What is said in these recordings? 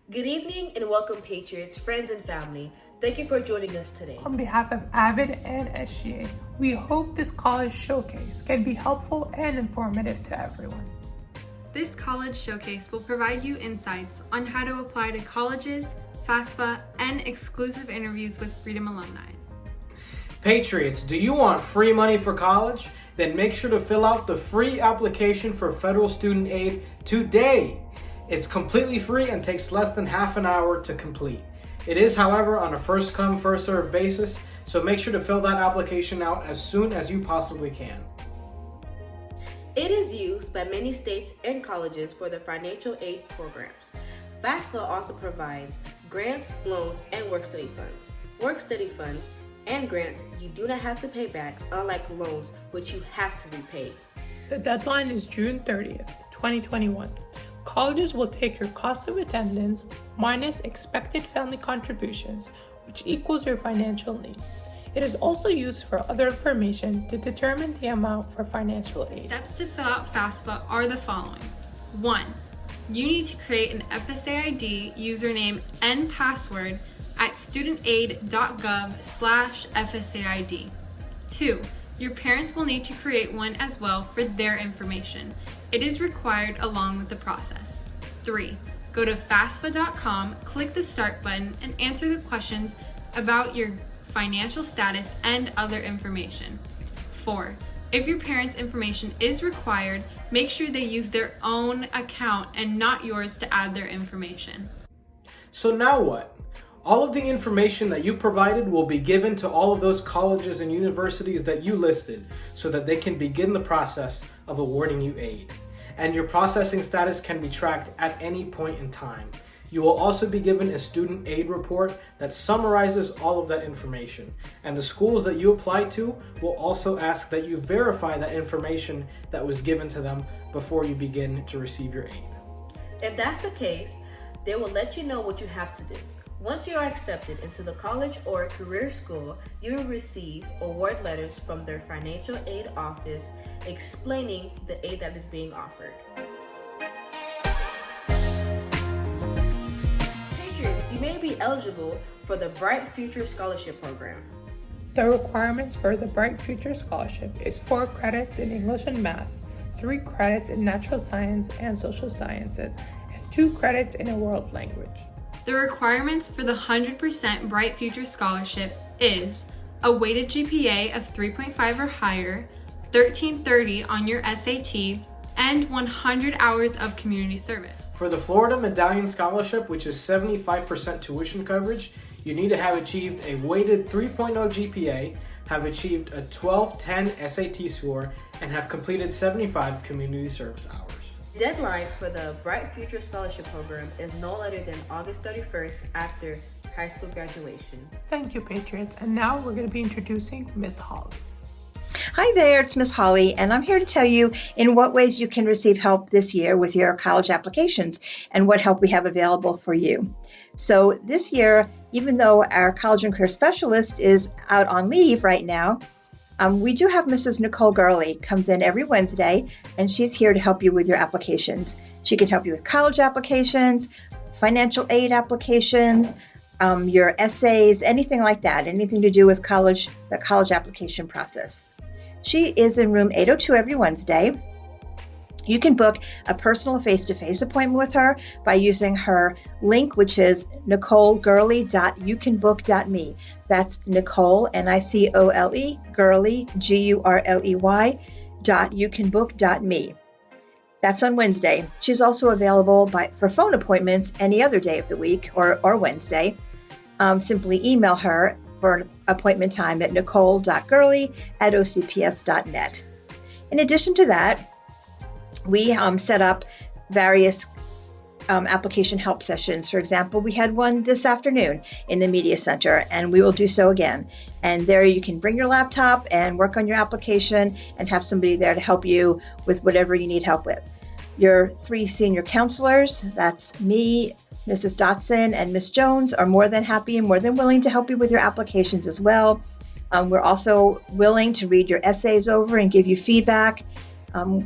Good evening and welcome, Patriots, friends, and family. Thank you for joining us today. On behalf of AVID and SGA, we hope this college showcase can be helpful and informative to everyone. This college showcase will provide you insights on how to apply to colleges, FAFSA, and exclusive interviews with Freedom alumni. Patriots, do you want free money for college? Then make sure to fill out the free application for federal student aid today. It's completely free and takes less than half an hour to complete. It is, however, on a first come, first served basis, so make sure to fill that application out as soon as you possibly can. It is used by many states and colleges for their financial aid programs. FAFSA also provides grants, loans, and work study funds. Work study funds and grants you do not have to pay back, unlike loans which you have to repay. The deadline is June 30th, 2021. Colleges will take your cost of attendance minus expected family contributions, which equals your financial need. It is also used for other information to determine the amount for financial aid. Steps to fill out FAFSA are the following. 1. You need to create an FSAID username and password at studentaid.gov/FSAID. 2. Your parents will need to create one as well for their information. It is required along with the process. 3. Go to FAFSA.com, click the Start button, and answer the questions about your financial status and other information. 4. If your parents' information is required, make sure they use their own account and not yours to add their information. So now what? All of the information that you provided will be given to all of those colleges and universities that you listed so that they can begin the process of awarding you aid. And your processing status can be tracked at any point in time. You will also be given a student aid report that summarizes all of that information. And the schools that you apply to will also ask that you verify that information that was given to them before you begin to receive your aid. If that's the case, they will let you know what you have to do. Once you are accepted into the college or career school, you will receive award letters from their financial aid office explaining the aid that is being offered. Patriots, you may be eligible for the Bright Future Scholarship Program. The requirements for the Bright Future Scholarship is 4 credits in English and Math, 3 credits in Natural Science and Social Sciences, and 2 credits in a world language. The requirements for the 100% Bright Future Scholarship is a weighted GPA of 3.5 or higher, 1330 on your SAT, and 100 hours of community service. For the Florida Medallion Scholarship, which is 75% tuition coverage, you need to have achieved a weighted 3.0 GPA, have achieved a 1210 SAT score, and have completed 75 community service hours. The deadline for the Bright Future Scholarship Program is no later than August 31st after high school graduation. Thank you, Patriots. And now we're going to be introducing Miss Holly. Hi there, it's Miss Holly, and I'm here to tell you in what ways you can receive help this year with your college applications and what help we have available for you. So this year, even though our college and career specialist is out on leave right now, we do have Mrs. Nicole Gurley comes in every Wednesday, and she's here to help you with your applications. She can help you with college applications, financial aid applications, your essays, anything like that, anything to do with college, the college application process. She is in room 802 every Wednesday. You can book a personal face-to-face appointment with her by using her link, which is nicolegurley.youcanbook.me. That's Nicole, Nicole, Gurley, GURLEY.youcanbook.me. That's on Wednesday. She's also available for phone appointments any other day of the week or Wednesday. Simply email her for an appointment time at nicole.gurley@ocps.net. In addition to that, we set up various application help sessions. For example, we had one this afternoon in the Media Center, and we will do so again. And there you can bring your laptop and work on your application and have somebody there to help you with whatever you need help with. Your 3 senior counselors, that's me, Mrs. Dotson, and Miss Jones, are more than happy and more than willing to help you with your applications as well. We're also willing to read your essays over and give you feedback.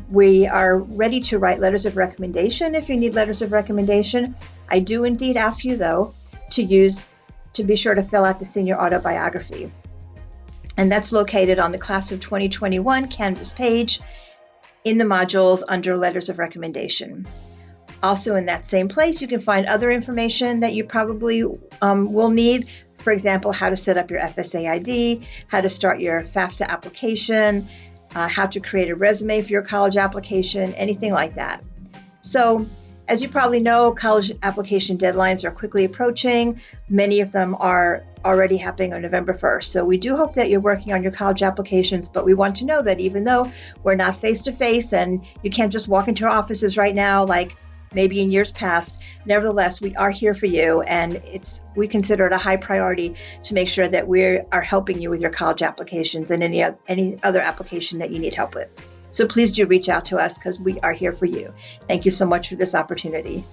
We are ready to write letters of recommendation if you need letters of recommendation. I do indeed ask you, though, to be sure to fill out the senior autobiography. And that's located on the Class of 2021 Canvas page in the modules under Letters of Recommendation. Also in that same place, you can find other information that you probably will need. For example, how to set up your FSA ID, how to start your FAFSA application, how to create a resume for your college application, anything like that. So, as you probably know, college application deadlines are quickly approaching. Many of them are already happening on November 1st. So we do hope that you're working on your college applications, but we want to know that even though we're not face-to-face and you can't just walk into our offices right now like maybe in years past, nevertheless, we are here for you, and we consider it a high priority to make sure that we are helping you with your college applications and any other application that you need help with. So please do reach out to us because we are here for you. Thank you so much for this opportunity.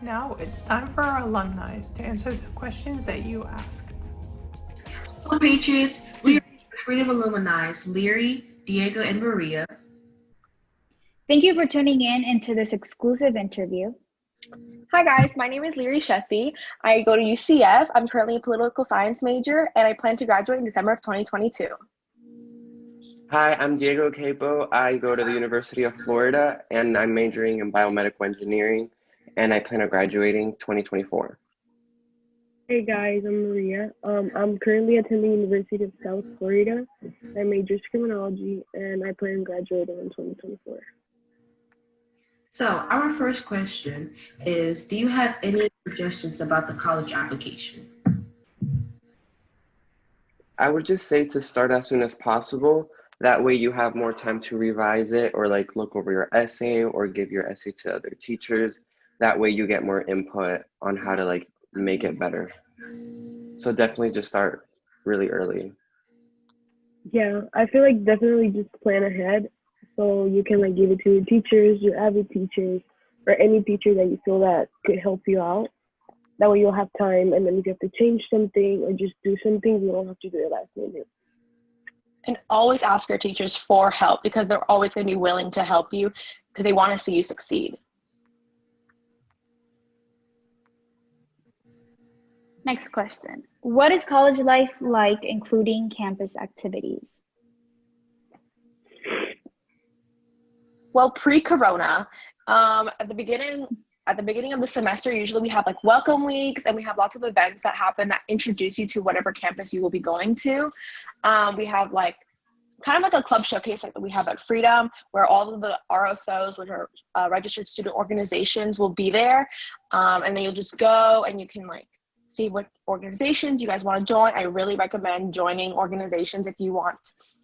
Now it's time for our alumni to answer the questions that you asked. Hello, Patriots. We are Freedom Alumni, Leary, Diego, and Maria. Thank you for tuning in into this exclusive interview. Hi guys, my name is Leary Sheffy. I go to UCF. I'm currently a political science major and I plan to graduate in December of 2022. Hi, I'm Diego Capo. I go to the University of Florida and I'm majoring in biomedical engineering and I plan on graduating 2024. Hey guys, I'm Maria. I'm currently attending University of South Florida. I major in criminology and I plan on graduating in 2024. So our first question is, do you have any suggestions about the college application? I would just say to start as soon as possible. That way you have more time to revise it or like look over your essay or give your essay to other teachers. That way you get more input on how to like make it better. So definitely just start really early. Yeah, I feel like definitely just plan ahead so you can like give it to your teachers, your AVID teachers, or any teacher that you feel that could help you out. That way you'll have time, and then if you have to change something or just do something, you don't have to do it last minute. And always ask your teachers for help because they're always going to be willing to help you because they want to see you succeed. Next question. What is college life like, including campus activities? Well, pre-corona, at the beginning of the semester, usually we have like welcome weeks and we have lots of events that happen that introduce you to whatever campus you will be going to. We have like kind of like a club showcase like we have at Freedom, where all of the RSOs, which are registered student organizations, will be there. And then you'll just go and you can like see what organizations you guys want to join. I really recommend joining organizations if you want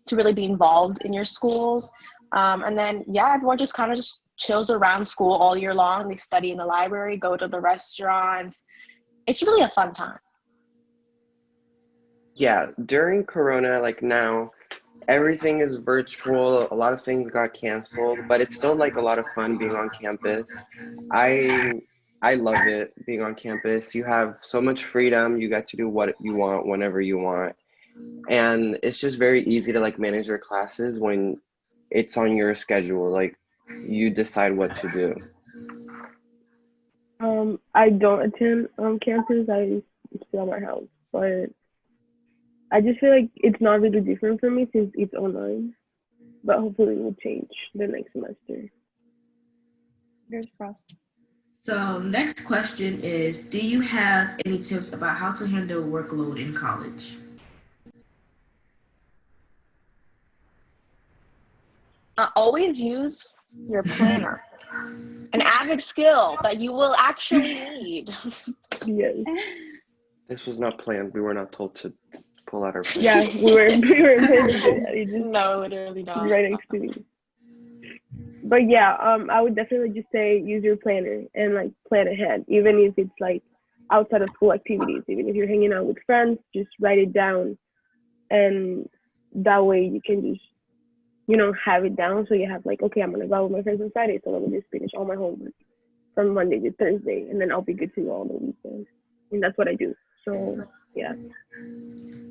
to really be involved in your schools. And then, yeah, everyone just kind of just chills around school all year long. They study in the library, go to the restaurants. It's really a fun time. Yeah, during Corona, like now, everything is virtual. A lot of things got canceled, but it's still like a lot of fun being on campus. I love it being on campus. You have so much freedom. You get to do what you want whenever you want. And it's just very easy to like manage your classes when it's on your schedule. Like you decide what to do. I don't attend campus. I stay at my house, but I just feel like it's not really different for me since it's online. But hopefully it will change the next semester. Fingers crossed. So next question is, do you have any tips about how to handle workload in college? Always use your planner, an AVID skill that you will actually need. Yes. This was not planned. We were not told to pull out our phone. Yeah, we were just No, literally not. right next to me. But yeah, I would definitely just say use your planner and like plan ahead, even if it's like outside of school activities. Even if you're hanging out with friends, just write it down, and that way you can just, you know, have it down. So you have like, okay, I'm gonna go out with my friends on Friday, so let me just finish all my homework from Monday to Thursday, and then I'll be good to go all the weekend. And that's what I do. So yeah.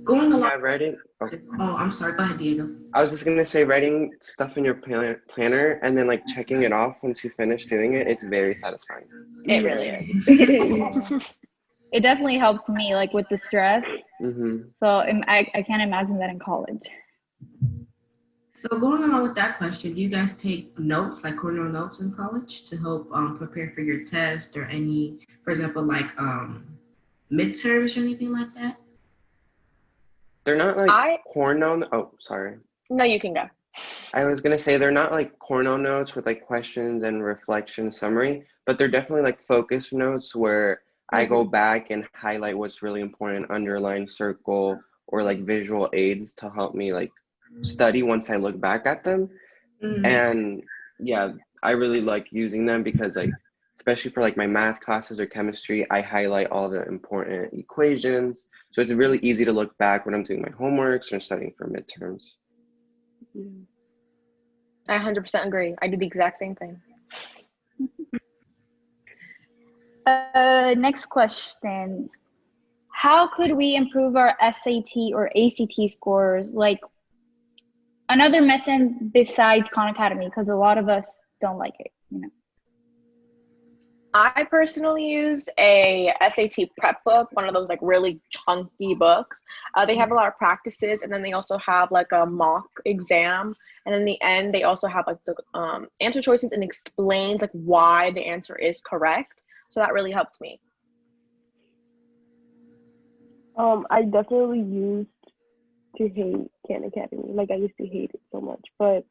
Going along. Yeah, writing. Oh, Oh, I'm sorry. Go ahead, Diego. I was just gonna say writing stuff in your planner and then like checking it off once you finish doing it. It's very satisfying. It really is. Yeah. It definitely helps me like with the stress. Mm-hmm. So I can't imagine that in college. So going along with that question, do you guys take notes, like corner notes in college to help prepare for your test or any, for example, like midterms or anything like that? They're not like I corno. Oh, sorry. No, you can go. I was gonna say they're not like corno notes with like questions and reflection summary, but they're definitely like focus notes where I go back and highlight what's really important, underline, circle, or like visual aids to help me like study once I look back at them. Mm. And yeah, I really like using them because like especially for like my math classes or chemistry, I highlight all the important equations. So it's really easy to look back when I'm doing my homeworks or studying for midterms. I 100% agree. I do the exact same thing. Next question. How could we improve our SAT or ACT scores? Like another method besides Khan Academy, because a lot of us don't like it, you know. I personally use a SAT prep book, one of those like really chunky books. They have a lot of practices, and then they also have like a mock exam. And in the end, they also have like the answer choices and explains like why the answer is correct. So that really helped me. I definitely used to hate Khan Academy. Like I used to hate it so much. But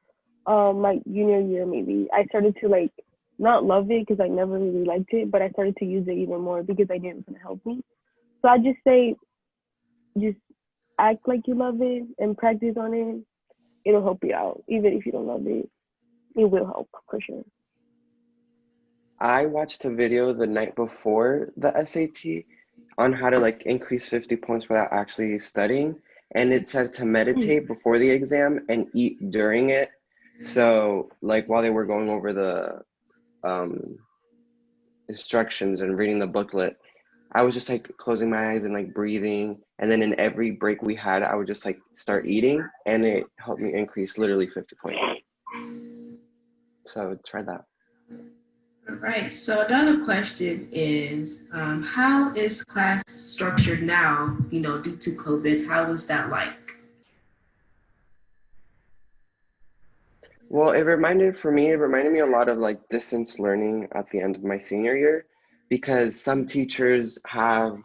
my junior year maybe I started to like not love it because I never really liked it, but I started to use it even more because I knew it was gonna help me. So I just say just act like you love it and practice on it. It'll help you out. Even if you don't love it, it will help for sure. I watched a video the night before the SAT on how to like increase 50 points without actually studying. And it said to meditate before the exam and eat during it. So like while they were going over the instructions and reading the booklet, I was just like closing my eyes and like breathing. And then in every break we had, I would just like start eating, and it helped me increase literally 50 points. So try that. All right. So another question is, how is class structured now? You know, due to COVID, how is that like? Well, it reminded me a lot of like distance learning at the end of my senior year, because some teachers have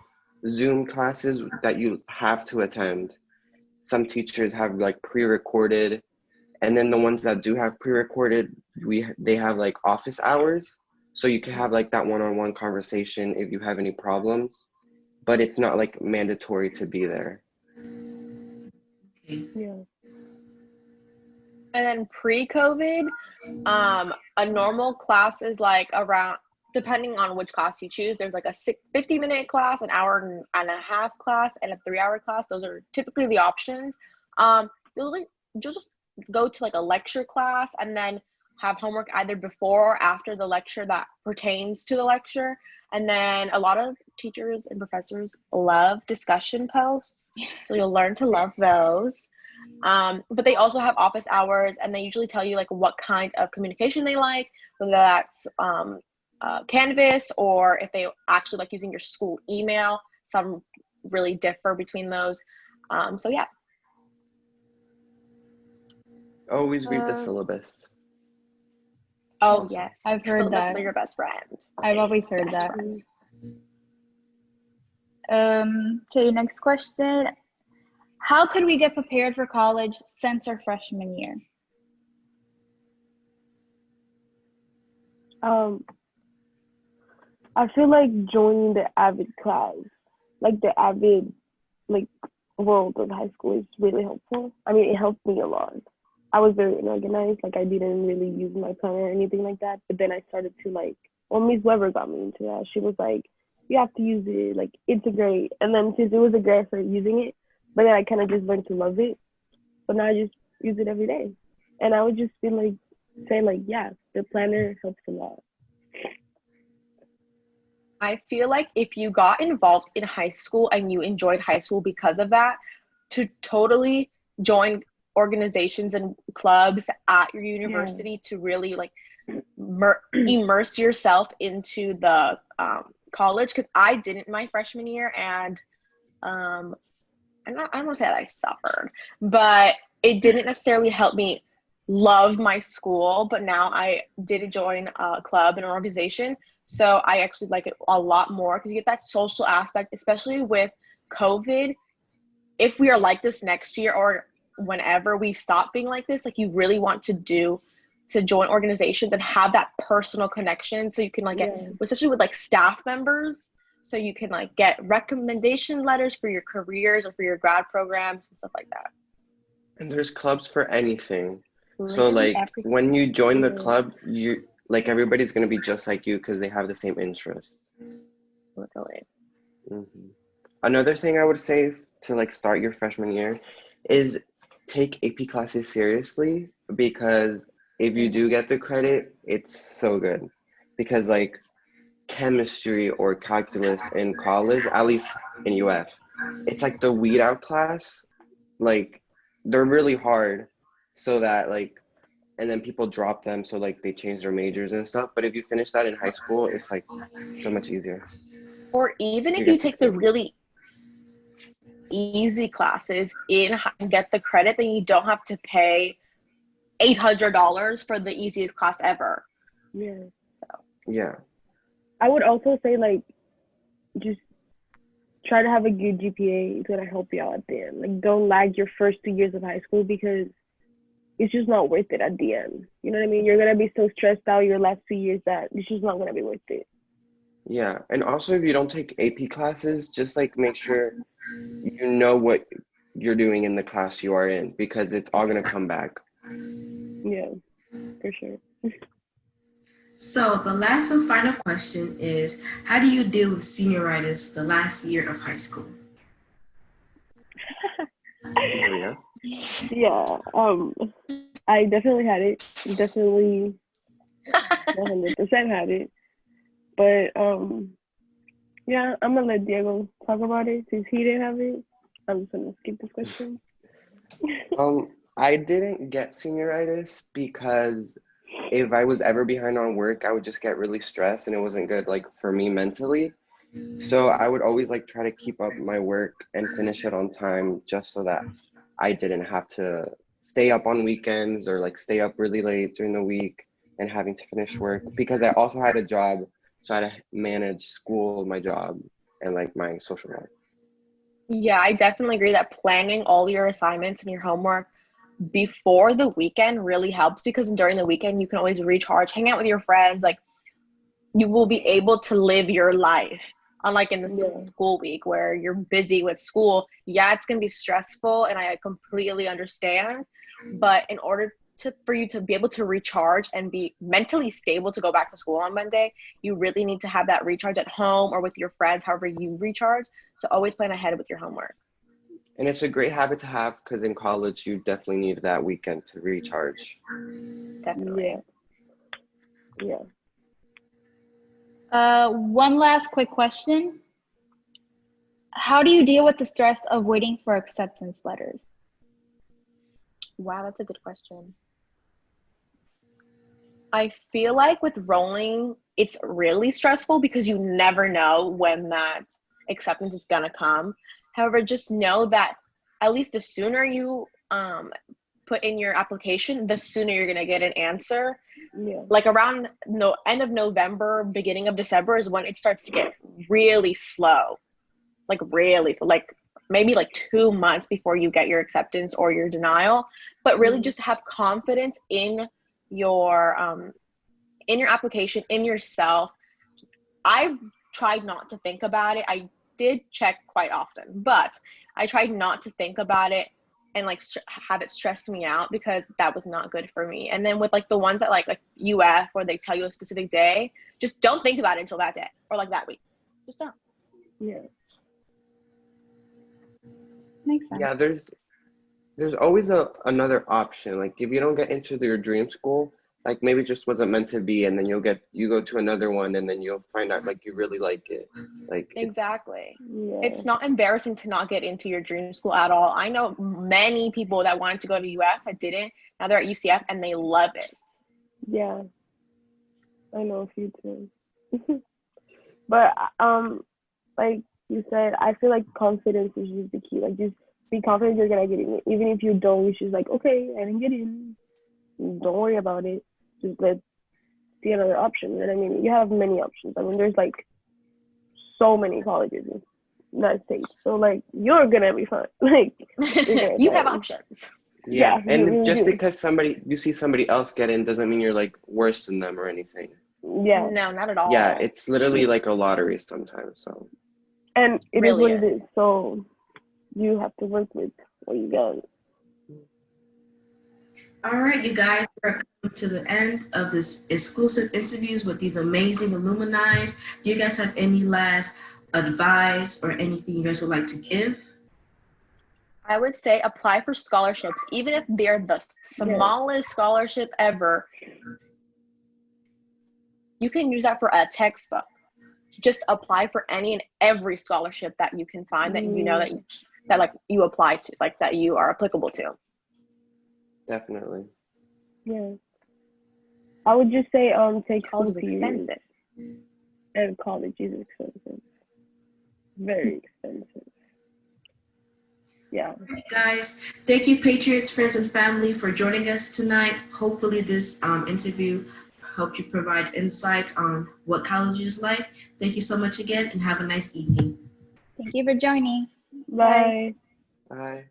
Zoom classes that you have to attend. Some teachers have like pre-recorded, and then the ones that do have pre-recorded, they have like office hours. So you can have like that one-on-one conversation if you have any problems, but it's not like mandatory to be there. Okay. Yeah. And then pre-COVID, a normal class is like around, depending on which class you choose, there's like a 50-minute class, an hour and a half class, and a 3-hour class. Those are typically the options. You'll just go to like a lecture class and then have homework either before or after the lecture that pertains to the lecture. And then a lot of teachers and professors love discussion posts, so you'll learn to love those. But they also have office hours, and they usually tell you like what kind of communication they like, whether that's Canvas, or if they actually like using your school email. Some really differ between those. So yeah. Always read the syllabus. Oh yes, I've heard syllabus that. are your best friend. I've always heard Best that. friend. Okay, next question. How could we get prepared for college since our freshman year? I feel like joining the AVID class, like the AVID, like world of high school is really helpful. I mean, it helped me a lot. I was very unorganized, like I didn't really use my planner or anything like that. But then I started to like, well, Miss Weber got me into that. She was like, you have to use it, like it's a grade. And then since it was a grade, I started using it. But then I kind of just learned to love it. But now I just use it every day. And I would just feel like, say like, yeah, the planner helps a lot. I feel like if you got involved in high school and you enjoyed high school because of that, to totally join organizations and clubs at your university to really like immerse yourself into the college, because I didn't my freshman year, and I don't want to say that I suffered, but it didn't necessarily help me love my school. But now I did join a club and an organization, so I actually like it a lot more because you get that social aspect, especially with COVID. If we are like this next year or whenever we stop being like this, like you really want to join organizations and have that personal connection, so you can like get, especially with like staff members, so you can like get recommendation letters for your careers or for your grad programs and stuff like that. And there's clubs for anything. So like when you join the club, you like everybody's gonna be just like you because they have the same interests. Literally. Another thing I would say to like start your freshman year is take AP classes seriously, because if you do get the credit, it's so good. Because like chemistry or calculus in college, at least in UF, it's like the weed out class. Like they're really hard, so that like, and then people drop them, so like they change their majors and stuff. But if you finish that in high school, it's like so much easier. Or even if you take the really easy classes and get the credit, then you don't have to pay $800 for the easiest class ever. Yeah. I would also say like just try to have a good GPA. It's gonna help you out at the end. Like don't lag your first 2 years of high school, because it's just not worth it at the end. You know what I mean? You're gonna be so stressed out your last 2 years that it's just not gonna be worth it. Yeah, and also if you don't take AP classes, just like make sure you know what you're doing in the class you are in, because it's all gonna come back. Yeah, for sure. So the last and final question is, how do you deal with senioritis the last year of high school? Yeah, I definitely had it. Definitely 100% had it. But yeah, I'm gonna let Diego talk about it since he didn't have it. I'm just gonna skip this question. I didn't get senioritis because if I was ever behind on work, I would just get really stressed, and it wasn't good like for me mentally. So I would always like try to keep up my work and finish it on time, just so that I didn't have to stay up on weekends or like stay up really late during the week and having to finish work, because I also had a job, so I had to manage school, my job, and like my social life. Yeah, I definitely agree that planning all your assignments and your homework before the weekend really helps, because during the weekend you can always recharge, hang out with your friends, like you will be able to live your life. Unlike in the school week where you're busy with school, yeah, it's gonna be stressful, and I completely understand. But in order for you to be able to recharge and be mentally stable to go back to school on Monday, you really need to have that recharge at home or with your friends, however you recharge. So always plan ahead with your homework. And it's a great habit to have, because in college you definitely need that weekend to recharge. Definitely. Yeah. One last quick question. How do you deal with the stress of waiting for acceptance letters? Wow, that's a good question. I feel like with rolling, it's really stressful because you never know when that acceptance is gonna come. However, just know that at least the sooner you put in your application, the sooner you're gonna get an answer. Like around end of November, beginning of December is when it starts to get really slow. Like really, like maybe like 2 months before you get your acceptance or your denial. But really just have confidence in your application, in yourself. I've tried not to think about it. I did check quite often, but I tried not to think about it and like have it stress me out, because that was not good for me. And then with like the ones that like UF, where they tell you a specific day, just don't think about it until that day or like that week. Just don't. Yeah. Makes sense. Yeah, there's always another option. Like if you don't get into your dream school, like maybe it just wasn't meant to be, and then you go to another one, and then you'll find out like you really like it. Like Exactly. Yeah. It's not embarrassing to not get into your dream school at all. I know many people that wanted to go to UF that didn't. Now they're at UCF and they love it. Yeah. I know a few too. But like you said, I feel like confidence is just the key. Like just be confident you're gonna get in. Even if you don't, it's just like, okay, I didn't get in. Don't worry about it. Just let's see another option. And I mean, you have many options. I mean, there's like so many colleges in that state. So like you're gonna be fine. Like You have options. yeah, Yeah, and you just do. because you see somebody else get in doesn't mean you're like worse than them or anything. Yeah. No, not at all. Yeah, it's literally like a lottery sometimes. So And it Really is what it is. So you have to work with what you got. All right, you guys, we're coming to the end of this exclusive interviews with these amazing alumni. Do you guys have any last advice or anything you guys would like to give? I would say apply for scholarships, even if they're the smallest scholarship ever. You can use that for a textbook. Just apply for any and every scholarship that you can find that you know that like you apply to, like that you are applicable to. definitely. Yeah. I would just say take College school is serious. expensive. And college is expensive. Very expensive. Yeah. All right, guys, thank you, Patriots, friends, and family, for joining us tonight. Hopefully this interview helped you provide insights on what college is like. Thank you so much again, and have a nice evening. Thank you for joining. Bye. Bye.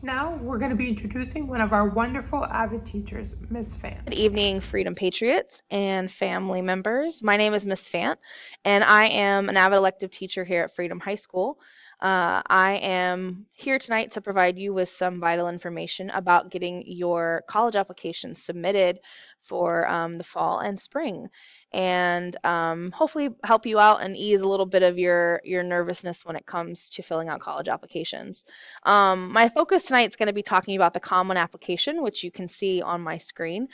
Now we're going to be introducing one of our wonderful AVID teachers, Miss Fan. Good evening, Freedom Patriots and family members. My name is Miss Fant, and I am an AVID elective teacher here at Freedom High School. I am here tonight to provide you with some vital information about getting your college application submitted for the fall and spring, and hopefully help you out and ease a little bit of your nervousness when it comes to filling out college applications. My focus tonight is going to be talking about the Common Application, which you can see on my screen.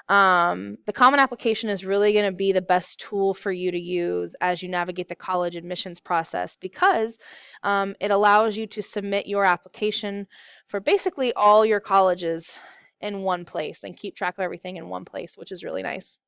The Common Application is really going to be the best tool for you to use as you navigate the college admissions process, because it allows you to submit your application for basically all your colleges in one place and keep track of everything in one place, which is really nice.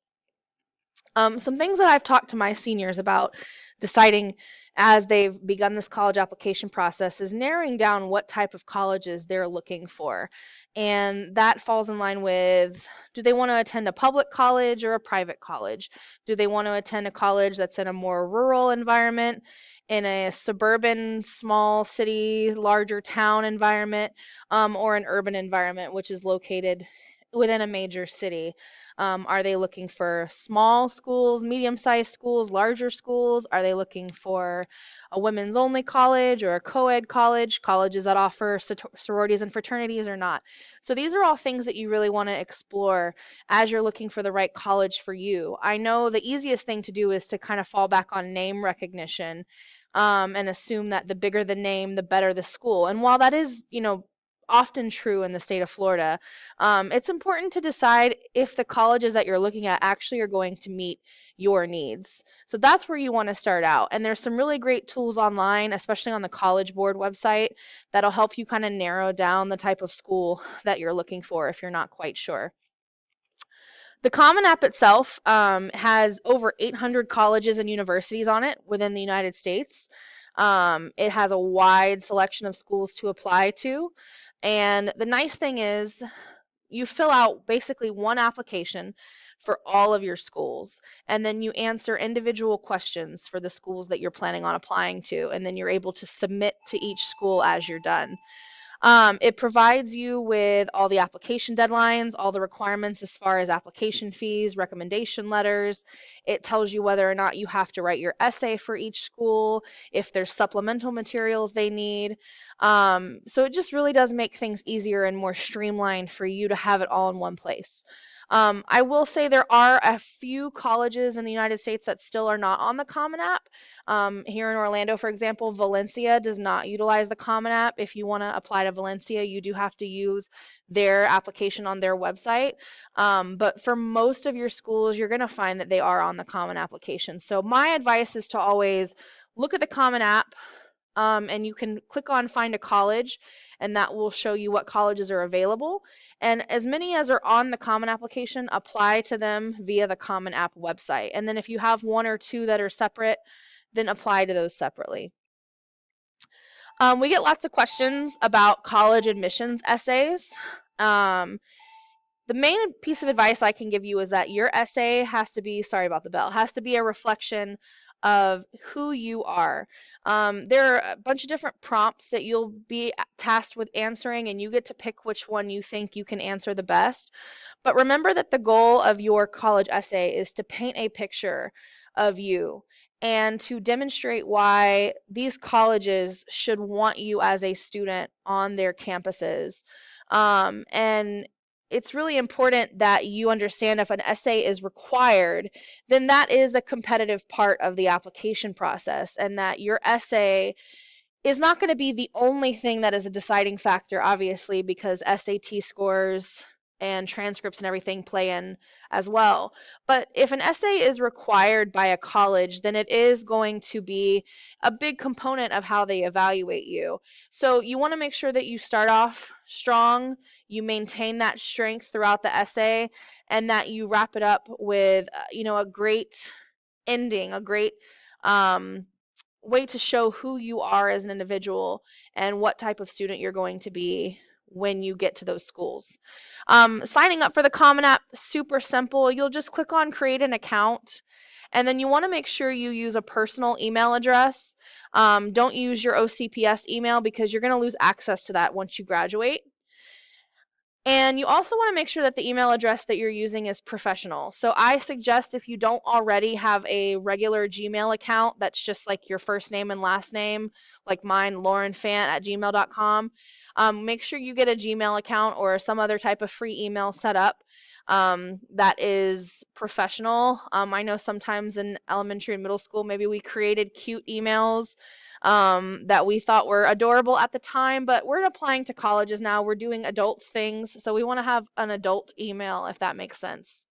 Some things that I've talked to my seniors about deciding as they've begun this college application process is narrowing down what type of colleges they're looking for. And that falls in line with, do they want to attend a public college or a private college? Do they want to attend a college that's in a more rural environment, in a suburban, small city, larger town environment, or an urban environment, which is located within a major city? Are they looking for small schools, medium-sized schools, larger schools? Are they looking for a women's only college or a co-ed college, colleges that offer sororities and fraternities or not? So these are all things that you really want to explore as you're looking for the right college for you. I know the easiest thing to do is to kind of fall back on name recognition and assume that the bigger the name, the better the school. And while that is, often true in the state of Florida, it's important to decide if the colleges that you're looking at actually are going to meet your needs. So that's where you want to start out. And there's some really great tools online, especially on the College Board website, that'll help you kind of narrow down the type of school that you're looking for if you're not quite sure. The Common App itself has over 800 colleges and universities on it within the United States. It has a wide selection of schools to apply to. And the nice thing is you fill out basically one application for all of your schools, and then you answer individual questions for the schools that you're planning on applying to, and then you're able to submit to each school as you're done. It provides you with all the application deadlines, all the requirements as far as application fees, recommendation letters. It tells you whether or not you have to write your essay for each school, if there's supplemental materials they need. So it just really does make things easier and more streamlined for you to have it all in one place. I will say there are a few colleges in the United States that still are not on the Common App. Here in Orlando, for example, Valencia does not utilize the Common App. If you want to apply to Valencia, you do have to use their application on their website. But for most of your schools, you're going to find that they are on the Common application. So my advice is to always look at the Common App, and you can click on Find a College, and that will show you what colleges are available. And as many as are on the Common application, apply to them via the Common App website. And then if you have one or two that are separate, then apply to those separately. We get lots of questions about college admissions essays. The main piece of advice I can give you is that your essay has to be, sorry about the bell, has to be a reflection of who you are. There are a bunch of different prompts that you'll be tasked with answering, and you get to pick which one you think you can answer the best. But remember that the goal of your college essay is to paint a picture of you and to demonstrate why these colleges should want you as a student on their campuses. And it's really important that you understand if an essay is required, then that is a competitive part of the application process, and that your essay is not going to be the only thing that is a deciding factor, obviously, because SAT scores and transcripts and everything play in as well. But if an essay is required by a college, then it is going to be a big component of how they evaluate you. So you want to make sure that you start off strong, you maintain that strength throughout the essay, and that you wrap it up with, a great ending, a great way to show who you are as an individual and what type of student you're going to be when you get to those schools. Signing up for the Common App, super simple. You'll just click on create an account, and then you want to make sure you use a personal email address. Don't use your OCPS email because you're going to lose access to that once you graduate. And you also want to make sure that the email address that you're using is professional. So I suggest, if you don't already have a regular Gmail account that's just like your first name and last name, like mine, laurenfant@gmail.com, make sure you get a Gmail account or some other type of free email set up that is professional. I know sometimes in elementary and middle school, maybe we created cute emails that we thought were adorable at the time, but we're applying to colleges now. We're doing adult things, so we want to have an adult email, if that makes sense.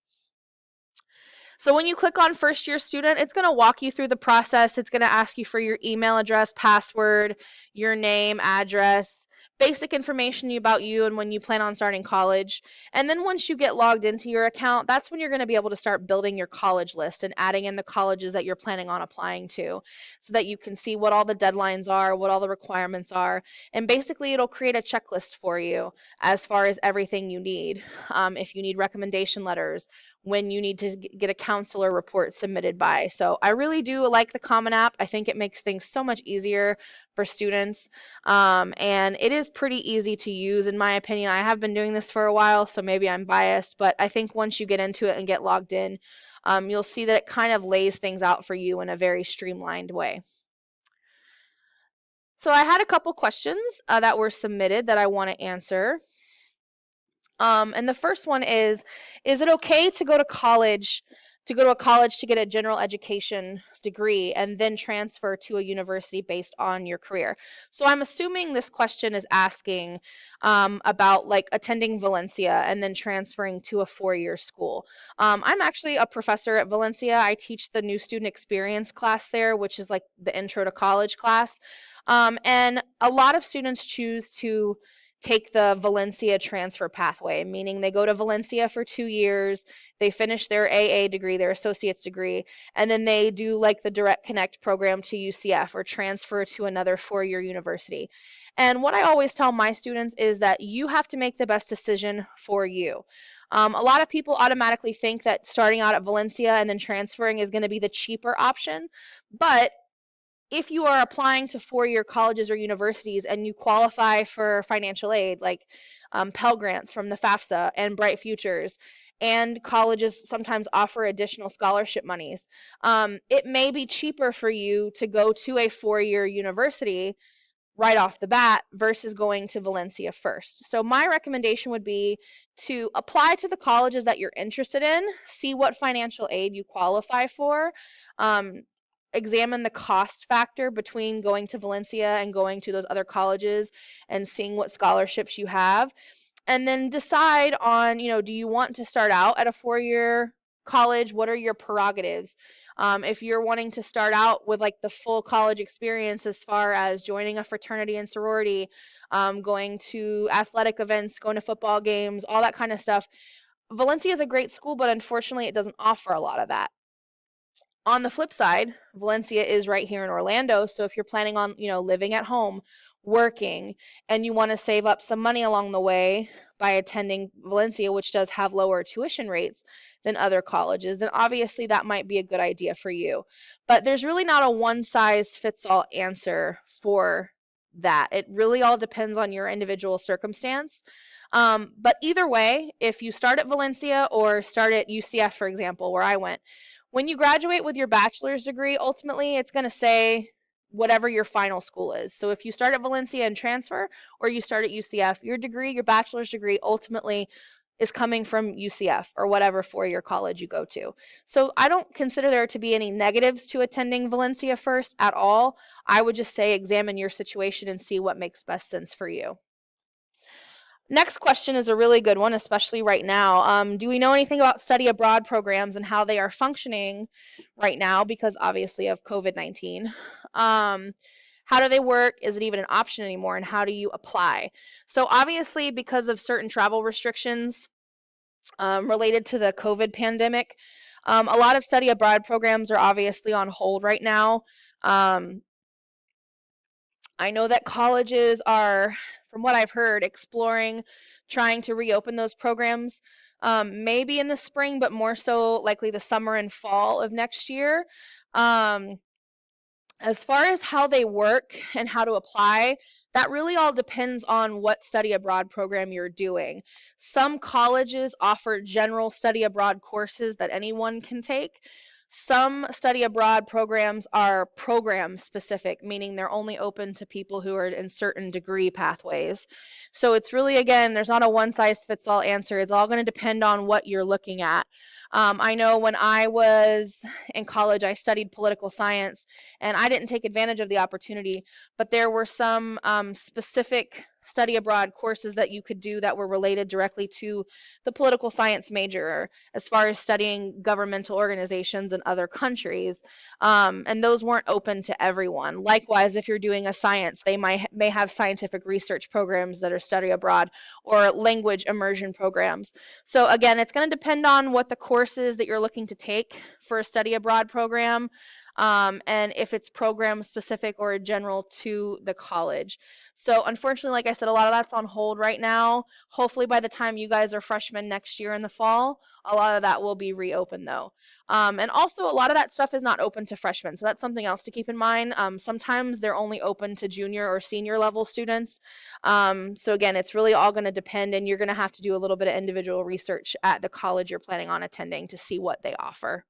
So when you click on first year student, it's going to walk you through the process. It's going to ask you for your email address, password, your name, address, basic information about you and when you plan on starting college. And then once you get logged into your account, that's when you're going to be able to start building your college list and adding in the colleges that you're planning on applying to, so that you can see what all the deadlines are, what all the requirements are. And basically it'll create a checklist for you as far as everything you need. If you need recommendation letters, when you need to get a counselor report submitted by. So I really do like the Common App. I think it makes things so much easier for students, and it is pretty easy to use, in my opinion. I have been doing this for a while, so maybe I'm biased, but I think once you get into it and get logged in, you'll see that it kind of lays things out for you in a very streamlined way. So I had a couple questions that were submitted that I want to answer. And the first one is it okay to go to college, to go to a college to get a general education degree and then transfer to a university based on your career? So I'm assuming this question is asking about like attending Valencia and then transferring to a 4-year school. I'm actually a professor at Valencia. I teach the new student experience class there, which is like the intro to college class. And a lot of students choose to take the Valencia transfer pathway, meaning they go to Valencia for 2 years, they finish their AA degree, their associate's degree, and then they do like the Direct Connect program to UCF or transfer to another 4-year university. And what I always tell my students is that you have to make the best decision for you. A lot of people automatically think that starting out at Valencia and then transferring is going to be the cheaper option, but if you are applying to 4-year colleges or universities and you qualify for financial aid, like Pell Grants from the FAFSA and Bright Futures, and colleges sometimes offer additional scholarship monies, it may be cheaper for you to go to a 4-year university right off the bat versus going to Valencia first. So my recommendation would be to apply to the colleges that you're interested in, see what financial aid you qualify for, examine the cost factor between going to Valencia and going to those other colleges and seeing what scholarships you have, and then decide on, do you want to start out at a 4-year college? What are your prerogatives? If you're wanting to start out with like the full college experience as far as joining a fraternity and sorority, going to athletic events, going to football games, all that kind of stuff, Valencia is a great school, but unfortunately it doesn't offer a lot of that. On the flip side, Valencia is right here in Orlando, so if you're planning on, living at home, working, and you want to save up some money along the way by attending Valencia, which does have lower tuition rates than other colleges, then obviously that might be a good idea for you. But there's really not a one-size-fits-all answer for that. It really all depends on your individual circumstance. But either way, if you start at Valencia or start at UCF, for example, where I went, when you graduate with your bachelor's degree, ultimately it's going to say whatever your final school is. So if you start at Valencia and transfer, or you start at UCF, your degree, your bachelor's degree, ultimately is coming from UCF or whatever 4-year college you go to. So I don't consider there to be any negatives to attending Valencia first at all. I would just say examine your situation and see what makes best sense for you. Next question is a really good one, especially right now. Do we know anything about study abroad programs and how they are functioning right now because obviously of COVID-19? How do they work? Is it even an option anymore? And how do you apply? So obviously because of certain travel restrictions related to the COVID pandemic, a lot of study abroad programs are obviously on hold right now. I know that colleges are, from what I've heard, exploring trying to reopen those programs, maybe in the spring, but more so likely the summer and fall of next year. As far as how they work and how to apply, that really all depends on what study abroad program you're doing. Some colleges offer general study abroad courses that anyone can take. Some study abroad programs are program specific, meaning they're only open to people who are in certain degree pathways. So it's really, again, there's not a one size fits all answer. It's all going to depend on what you're looking at. I know when I was in college, I studied political science, and I didn't take advantage of the opportunity, but there were some specific study abroad courses that you could do that were related directly to the political science major as far as studying governmental organizations in other countries, and those weren't open to everyone. Likewise, if you're doing a science, they may have scientific research programs that are study abroad or language immersion programs. So again, it's going to depend on what the course is that you're looking to take for a study abroad program, and if it's program specific or general to the college. So unfortunately, like I said, a lot of that's on hold right now. Hopefully by the time you guys are freshmen next year in the fall, a lot of that will be reopened though. And also a lot of that stuff is not open to freshmen. So that's something else to keep in mind. Sometimes they're only open to junior or senior level students. So again, it's really all going to depend, and you're going to have to do a little bit of individual research at the college you're planning on attending to see what they offer.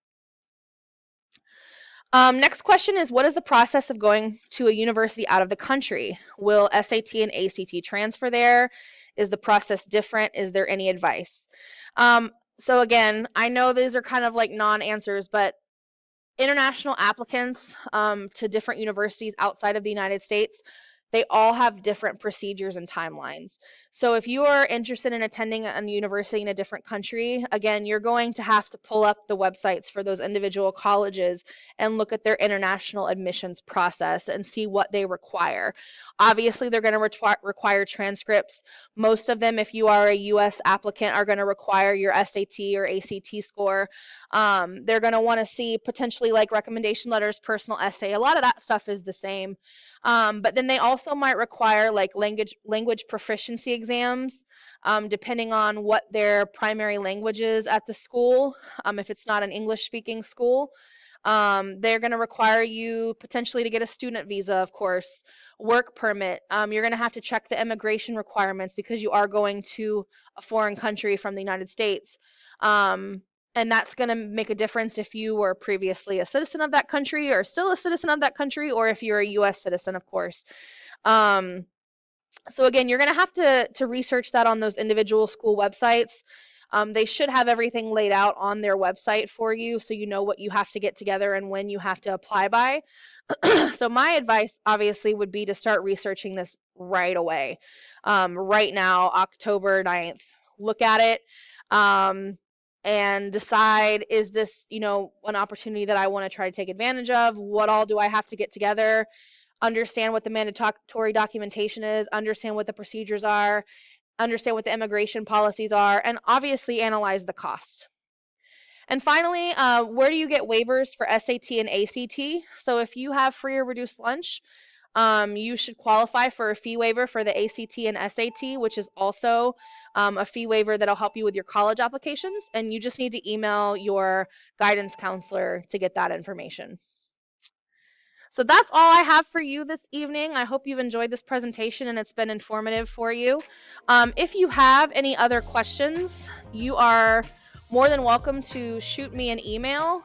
Next question is, what is the process of going to a university out of the country? Will SAT and ACT transfer there? Is the process different? Is there any advice? So again, I know these are kind of like non-answers, but international applicants to different universities outside of the United States, they all have different procedures and timelines. So if you are interested in attending a university in a different country, again, you're going to have to pull up the websites for those individual colleges and look at their international admissions process and see what they require. Obviously, they're going to require transcripts. Most of them, if you are a U.S. applicant, are going to require your SAT or ACT score. They're going to want to see potentially like recommendation letters, personal essay. A lot of that stuff is the same. But then they also might require like language proficiency exams, depending on what their primary language is at the school. If it's not an English speaking school, they're going to require you potentially to get a student visa, of course, work permit. You're going to have to check the immigration requirements because you are going to a foreign country from the United States. And that's going to make a difference if you were previously a citizen of that country or still a citizen of that country, or if you're a U.S. citizen, of course. So again, you're going to have to research that on those individual school websites. They should have everything laid out on their website for you, so you know what you have to get together and when you have to apply by. So my advice obviously would be to start researching this right away. Right now, October 9th, look at it and decide, is this, an opportunity that I want to try to take advantage of? What all do I have to get together? Understand what the mandatory documentation is, understand what the procedures are, understand what the immigration policies are, and obviously analyze the cost. And finally, where do you get waivers for SAT and ACT? So if you have free or reduced lunch, you should qualify for a fee waiver for the ACT and SAT, which is also a fee waiver that'll help you with your college applications. And you just need to email your guidance counselor to get that information. So that's all I have for you this evening. I hope you've enjoyed this presentation and it's been informative for you. If you have any other questions, you are more than welcome to shoot me an email.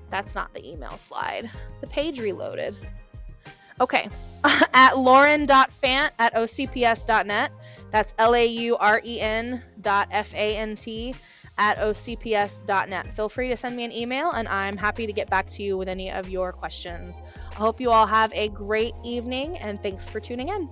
That's not the email slide. The page reloaded. Okay, at lauren.fant@ocps.net. That's lauren.fant@ocps.net. Feel free to send me an email and I'm happy to get back to you with any of your questions. I hope you all have a great evening and thanks for tuning in.